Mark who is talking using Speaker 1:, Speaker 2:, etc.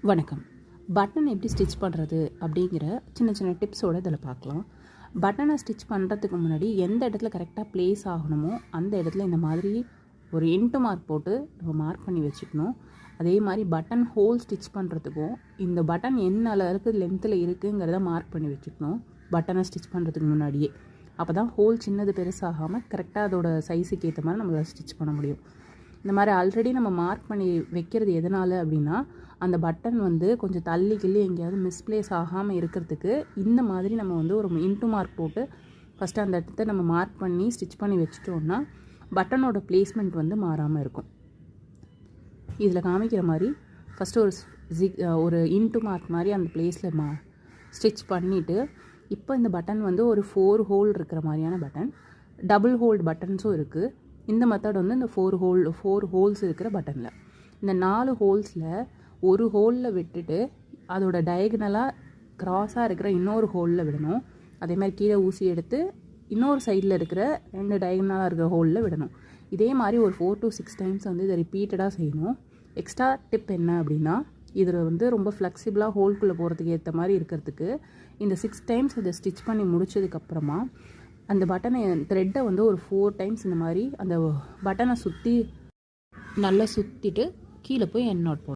Speaker 1: வணக்கம். பட்டன் எப்படி ஸ்டிச் பண்ணுறது அப்படிங்கிற சின்ன சின்ன டிப்ஸோடு இதில் பார்க்கலாம். பட்டனை ஸ்டிச் பண்ணுறதுக்கு முன்னாடி எந்த இடத்துல கரெக்டாக ப்ளேஸ் ஆகணுமோ அந்த இடத்துல இந்த மாதிரி ஒரு இன்ட்டு மார்க் போட்டு நம்ம மார்க் பண்ணி வச்சுக்கணும். அதே மாதிரி பட்டன் ஹோல் ஸ்டிச் பண்ணுறதுக்கும் இந்த பட்டன் என்ன அளவுக்கு லென்த்தில் இருக்குங்கிறத மார்க் பண்ணி வச்சுக்கணும் பட்டனை ஸ்டிச் பண்ணுறதுக்கு முன்னாடியே. அப்போ தான் ஹோல் சின்னது பெருசாகாமல் கரெக்டாக அதோட சைஸுக்கு ஏற்ற மாதிரி நம்மளால் ஸ்டிச் பண்ண முடியும். இந்த மாதிரி ஆல்ரெடி நம்ம மார்க் பண்ணி வைக்கிறது எதனால் அப்படின்னா, அந்த பட்டன் கொஞ்சம் தள்ளி கிள்ளி எங்கேயாவது மிஸ்ப்ளேஸ் ஆகாமல் இருக்கிறதுக்கு இந்த மாதிரி நம்ம ஒரு இன்ட்டு மார்க் போட்டு ஃபஸ்ட்டு அந்த இடத்த நம்ம மார்க் பண்ணி ஸ்டிச் பண்ணி வச்சிட்டோம்னா பட்டனோட பிளேஸ்மெண்ட் மாறாமல் இருக்கும். இதில் காமிக்கிற மாதிரி ஃபஸ்ட்டு ஒரு இன்ட்டு மார்க் மாதிரி அந்த பிளேஸில் ஸ்டிச் பண்ணிவிட்டு, இப்போ இந்த பட்டன் ஒரு 4 ஹோல் இருக்கிற மாதிரியான பட்டன், டபுள் ஹோல்டு பட்டன்ஸும் இருக்குது. இந்த மெத்தட் இந்த 4 ஹோல்ஸ் இருக்கிற பட்டனில் இந்த 4 ஹோல்ஸில் ஒரு ஹோலில் விட்டுட்டு அதோட டயகனலாக க்ராஸாக இருக்கிற இன்னொரு ஹோலில் விடணும். அதே மாதிரி கீழே ஊசி எடுத்து இன்னொரு சைடில் இருக்கிற 2 டயகனலாக இருக்கிற ஹோலில் விடணும். இதே மாதிரி ஒரு 4 to 6 டைம்ஸ் இதை ரிப்பீட்டடாக செய்யணும். எக்ஸ்ட்ரா டிப் என்ன அப்படின்னா, இதில் ரொம்ப ஃப்ளெக்சிபிளாக ஹோல்குள்ளே போகிறதுக்கு ஏற்ற மாதிரி இருக்கிறதுக்கு இந்த 6 டைம்ஸ் இதை ஸ்டிச் பண்ணி முடிச்சதுக்கப்புறமா அந்த பட்டனை த்ரெட்டை ஒரு 4 டைம்ஸ் இந்த மாதிரி அந்த பட்டனை சுற்றி நல்லா சுற்றிட்டு கீழே போய் எண்ட் நாட் போடணும்.